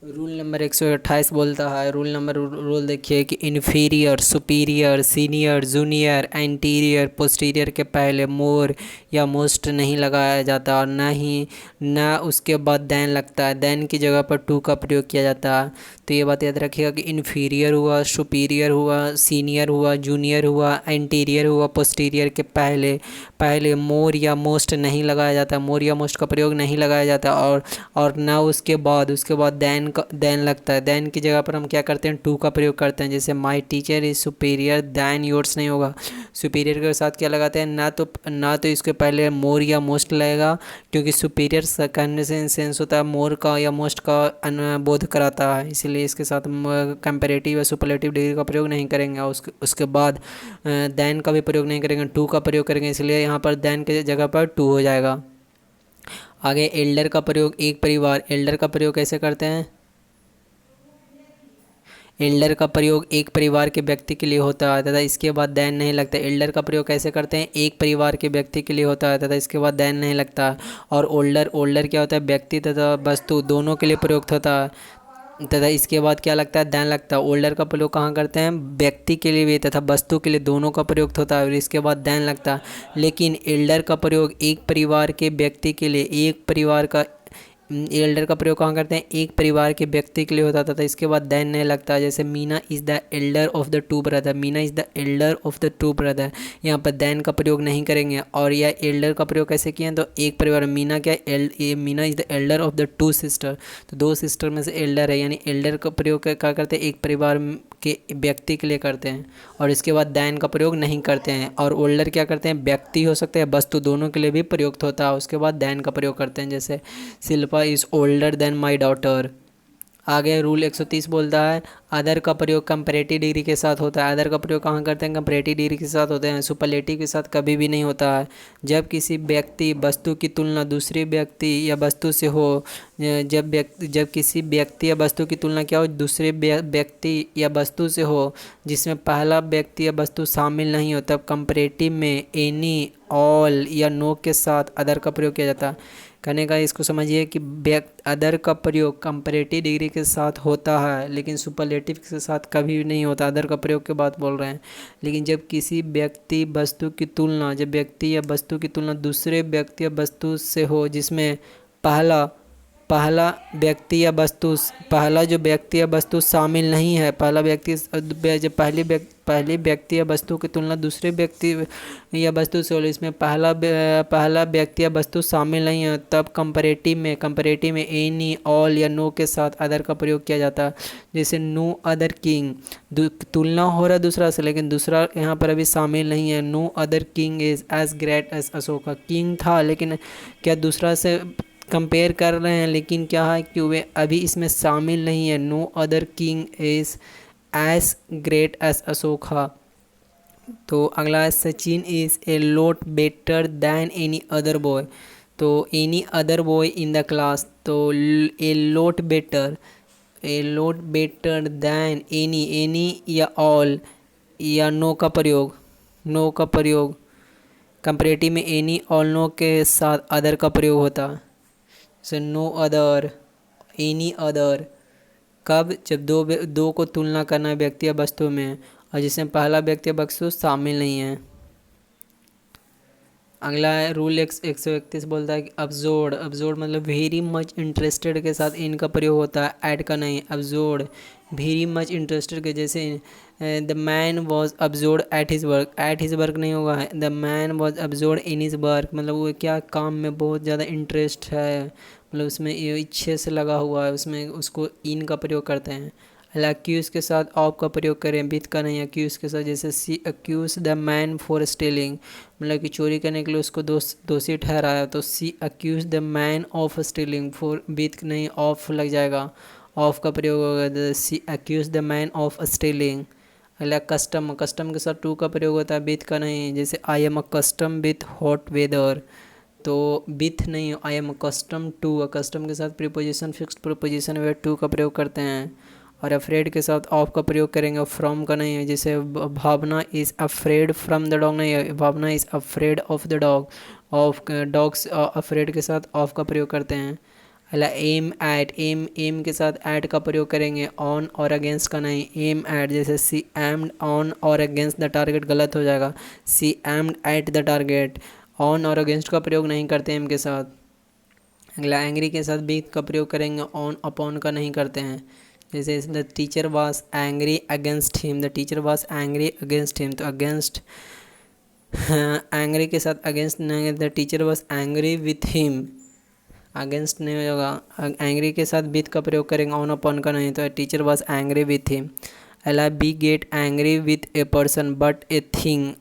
Rule number 128 बोलता है, rule देखिए कि inferior, superior, senior, junior, anterior, posterior के पहले मोर या मोस्ट नहीं लगाया जाता और ना उसके बाद देन लगता है। देन की जगह पर टू का प्रयोग किया जाता है। तो ये बात याद रखिएगा कि इन्फीरियर हुआ, सुपीरियर हुआ, सीनियर हुआ, जूनियर हुआ, एंटीरियर हुआ, पोस्टीरियर के पहले पहले मोर या मोस्ट नहीं लगाया जाता, मोर या मोस्ट का प्रयोग नहीं लगाया जाता। और ना उसके बाद देन लगता है। देन की जगह पर हम क्या करते हैं, टू का प्रयोग करते हैं। जैसे my teacher is superior than yours नहीं होगा, सुपीरियर के साथ क्या लगाते हैं, ना तो इसके पहले मोर या मोस्ट लगेगा, क्योंकि सुपीरियर करने से सेंस होता है मोर का या मोस्ट का बोध कराता है, इसीलिए इसके साथ कंपेरेटिव या सुपरलेटिव डिग्री का प्रयोग नहीं करेंगे। और उसके बाद देन का भी प्रयोग नहीं करेंगे, टू का प्रयोग करेंगे, इसलिए यहाँ पर देन के जगह पर टू हो जाएगा। आगे एल्डर का प्रयोग, एक परिवार, एल्डर का प्रयोग कैसे करते हैं, एल्डर का प्रयोग एक परिवार के व्यक्ति के लिए होता है तथा इसके बाद देन नहीं लगता। एल्डर का प्रयोग कैसे करते हैं, एक परिवार के व्यक्ति के लिए होता है तथा इसके बाद देन नहीं लगता। और ओल्डर, ओल्डर क्या होता है, व्यक्ति तथा वस्तु दोनों के लिए प्रयुक्त होता है तथा इसके बाद क्या लगता है, देन लगता है। ओल्डर का प्रयोग कहाँ करते हैं, व्यक्ति के लिए भी तथा वस्तु के लिए दोनों का प्रयोग होता है और इसके बाद देन लगता है। लेकिन एल्डर का प्रयोग एक परिवार के व्यक्ति के लिए, एक परिवार का एल्डर का प्रयोग कहाँ करते हैं, एक परिवार के व्यक्ति के लिए होता था, इसके बाद देन नहीं लगता। जैसे Meena is the Elder of the two brother, Meena is the Elder of the two brother, यहाँ पर देन का प्रयोग नहीं करेंगे। और यह एल्डर का प्रयोग कैसे किए हैं, तो एक परिवार, मीना क्या ये Meena is the Elder of the two sister, तो दो सिस्टर में से एल्डर है, यानी एल्डर का प्रयोग क्या करते हैं, एक परिवार के व्यक्ति के लिए करते हैं और इसके बाद देन का प्रयोग नहीं करते हैं। और ओल्डर क्या करते हैं, व्यक्ति हो सकते हैं, वस्तु दोनों के लिए भी प्रयुक्त होता है, उसके बाद देन का प्रयोग करते हैं। जैसे Shilpa is older than my daughter. आगे रूल 130 बोलता है अदर का प्रयोग कंपैरेटिव डिग्री के साथ होता है। अदर का प्रयोग कहाँ करते हैं, कंपैरेटिव डिग्री के साथ होते हैं, सुपरलेटिव के साथ कभी भी नहीं होता है। जब किसी व्यक्ति वस्तु की तुलना दूसरे व्यक्ति या वस्तु से हो, जब किसी व्यक्ति या वस्तु की तुलना क्या हो, दूसरे व्यक्ति या वस्तु से हो जिसमें पहला व्यक्ति या वस्तु शामिल नहीं हो, तब कंपैरेटिव में एनी, ऑल या नो के साथ अदर का प्रयोग किया जाता है। कहने का इसको समझिए कि अदर का प्रयोग कंपैरेटिव डिग्री के साथ होता है लेकिन सुपरलेटिव के साथ कभी भी नहीं होता। अदर का प्रयोग की बात बोल रहे हैं। लेकिन जब किसी व्यक्ति वस्तु की तुलना, जब व्यक्ति या वस्तु की तुलना दूसरे व्यक्ति या वस्तु से हो जिसमें पहला पहला व्यक्ति या वस्तु पहला जो व्यक्ति या वस्तु शामिल नहीं है, पहला व्यक्ति जब पहले व्यक्ति या वस्तु की तुलना दूसरे व्यक्ति या वस्तु से हो, इसमें पहला व्यक्ति या वस्तु शामिल नहीं है, तब कंपैरेटिव में एनी, ऑल या नो के साथ अदर का प्रयोग किया जाता है। जैसे नो अदर किंग, तुलना हो रहा है दूसरा से लेकिन दूसरा यहाँ पर अभी शामिल नहीं है। No other king is as great as Ashoka, king था लेकिन क्या दूसरा से कंपेयर कर रहे हैं, लेकिन क्या है कि वे अभी इसमें शामिल नहीं है। No other king is as great as Ashoka. तो अगला है Sachin is a lot better than any other boy. तो any other boy in the class, तो a lot better than any या ऑल या नो का प्रयोग कंपैरेटिव में एनी और नो के साथ अदर का प्रयोग होता है। जैसे नो अदर, एनी अदर, कब, जब दो को तुलना करना है व्यक्ति या वस्तु में और जिसमें पहला व्यक्ति या वस्तु शामिल नहीं है। अगला है रूल 131 बोलता है कि अब्जोर्ड मतलब वेरी मच इंटरेस्टेड के साथ इनका प्रयोग होता है, ऐड का नहीं। अब्जोर्ड वेरी मच इंटरेस्टेड के, जैसे the man was absorbed at his work नहीं होगा, the man was absorbed in his work, मतलब वो क्या काम में बहुत ज़्यादा इंटरेस्ट है, मतलब उसमें ये इच्छे से लगा हुआ है, उसमें उसको इन का प्रयोग करते हैं। अक्यूज़ के साथ ऑफ का प्रयोग करें, विथ का नहीं। अक्यूज़ के साथ जैसे she accuse the man for stealing, मतलब कि चोरी करने के लिए उसको दोषी ठहराया, तो she accuse the man of stealing, for with नहीं ऑफ लग जाएगा, ऑफ का प्रयोग होगा। She accuse the man of stealing. अगला कस्टम के साथ टू का प्रयोग होता है, विथ का नहीं। जैसे I am a custom with hot weather, तो विथ नहीं, I am custom to. Custom के साथ प्रीपोजिशन फिक्स्ड प्रीपोजिशन वे टू का प्रयोग करते हैं। और अफ्रेड के साथ ऑफ का प्रयोग करेंगे, फ्रॉम का नहीं है। जैसे Bhavna is afraid from the dog नहीं है, Bhavna is afraid of the dog, of dogs afraid के साथ ऑफ का प्रयोग करते हैं। अला एम एट, एम के साथ एट का प्रयोग करेंगे, ऑन और अगेंस्ट का नहीं। एम एट, जैसे सी एम्ड ऑन और अगेंस्ट द टारगेट गलत हो जाएगा, she aimed at the target. On और अगेंस्ट का प्रयोग नहीं करते एम के साथ। अगला एंग्री के साथ बीथ का प्रयोग करेंगे, ऑन अपॉन का नहीं करते हैं। जैसे the teacher was angry against him, the teacher was angry against him, तो अगेंस्ट, एंग्री के साथ अगेंस्ट नहीं, the teacher was angry with him, against नहीं होगा। एंग्री के साथ विथ का प्रयोग करेंगे, ऑन अपॉन का नहीं, तो teacher was angry with him. अला be get angry with a person but a thing,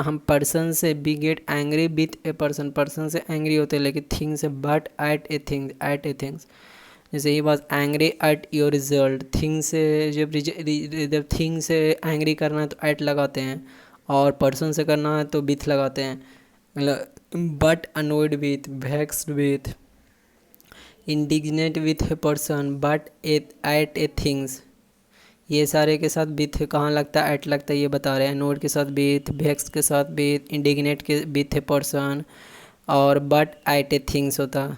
हम पर्सन से be get angry with a person, person से एंग्री होते हैं लेकिन थिंग से, but at a thing, at a things. जैसे he was angry at your result, thing से जब थिंग से एंग्री करना है तो एट लगाते हैं, और पर्सन से करना है तो विथ लगाते हैं। But annoyed with, vexed with, indignant with a person, but at a things, ये सारे के साथ विथ कहाँ लगता है, एट लगता है, ये बता रहे हैं। नोट के साथ विथ, वेक्स के साथ विथ, इंडिग्नेट के विथ ए पर्सन, और बट एट ए थिंग्स होता है।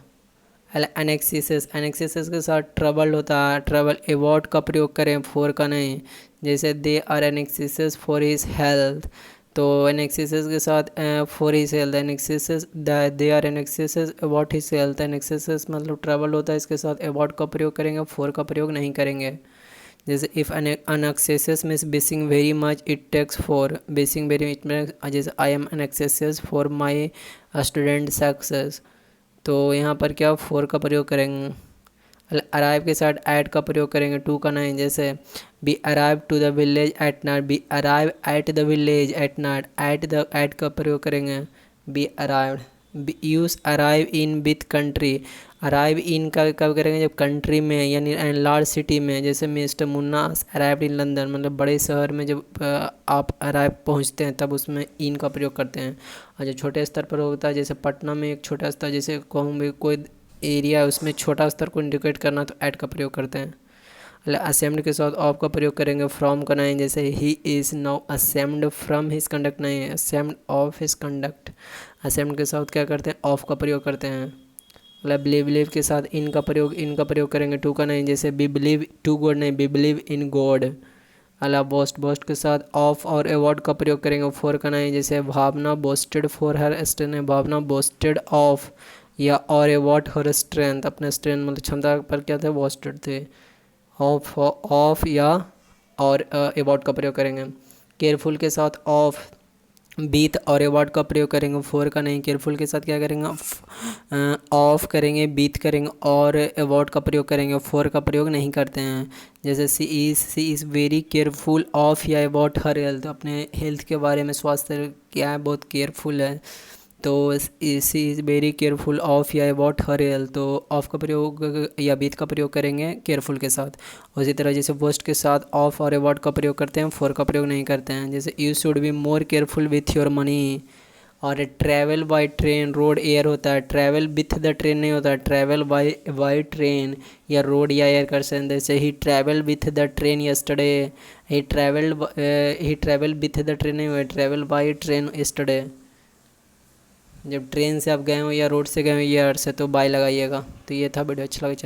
एनेक्सिस, एनेक्सिस के साथ ट्रबल होता है, ट्रबल अवॉर्ड का प्रयोग करें, फॉर का नहीं। जैसे they are anxious for his health, तो एनेक्सिस के साथ for his health, anxious they are anxious about his health, anxious मतलब ट्रबल होता है, इसके साथ अबाउट का प्रयोग करेंगे, फॉर का प्रयोग नहीं करेंगे। जैसे if anxious means basing very much, it takes for, basing very much, जैसे I am anxious for my student success, तो यहाँ पर क्या फॉर का प्रयोग करेंगे। अराइव के साथ ऐट का प्रयोग करेंगे, टू का नहीं। जैसे we arrive to the village at night, we arrive at the village at night, at का प्रयोग करेंगे, we arrived. We use arrive in with country, arrive in का कब करेंगे, जब कंट्री में यानी लार्ज सिटी में। जैसे mister Munna arrived in London, मतलब बड़े शहर में जब आप अराइव पहुंचते हैं तब उसमें इन का प्रयोग करते हैं। और जो छोटे स्तर पर होता है, जैसे पटना में एक छोटा स्तर, जैसे कहूँ भी कोई एरिया उसमें छोटा स्तर को इंडिकेट करना तो ऐट का प्रयोग करते हैं। असेम्ड के साथ ऑफ का प्रयोग करेंगे, फ्रॉम का नहीं। जैसे he is now ashamed from his conduct नहीं, ashamed of his conduct. Ashamed के साथ क्या करते हैं, ऑफ का प्रयोग करते हैं। मतलब बिलीव के साथ इन का प्रयोग करेंगे, टू का नहीं। जैसे बी बिलीव टू गॉड नहीं, we believe in God. Boast के साथ ऑफ और अवॉर्ड का प्रयोग करेंगे, फॉर का नहीं। जैसे भावना बोस्टेड फॉर हर स्ट्रेंथ है, भावना बोस्टेड ऑफ या और अवॉर्ड हर स्ट्रेंथ, अपने स्ट्रेंथ मतलब क्षमता पर क्या थे, बोस्टेड थे। ऑफ या और अवॉर्ड का प्रयोग करेंगे। केयरफुल के साथ ऑफ, बीथ और अवॉर्ड का प्रयोग करेंगे, फॉर का नहीं। केयरफुल के साथ क्या करेंगे, ऑफ करेंगे, बीथ करेंगे और अवॉर्ड का प्रयोग करेंगे, फॉर का प्रयोग नहीं करते हैं। जैसे सी इज़ वेरी केयरफुल ऑफ या अबाउट हर हेल्थ, अपने हेल्थ के बारे में, स्वास्थ्य क्या है, बहुत केयरफुल है, तो सी इज़ वेरी केयरफुल ऑफ या अबाउट हर हेल्थ, तो ऑफ का प्रयोग या बीथ का प्रयोग करेंगे केयरफुल के साथ। उसी तरह जैसे बोस्ट के साथ ऑफ और अबाउट का प्रयोग करते हैं, फॉर का प्रयोग नहीं करते हैं। जैसे you should be more careful with your money. और travel by train, road air होता है, ट्रैवल विथ द ट्रेन नहीं होता है, ट्रैवल बाय ट्रेन या रोड या एयर कर सकते हैं। जैसे he travel with the train yesterday, he travel with the train नहीं हुआ, ट्रैवल बाय ट्रेन यस्टरडे। जब ट्रेन से आप गए हो या रोड से गए हो या एयर से, तो बाय लगाइएगा। तो ये था वीडियो, अच्छा लगा।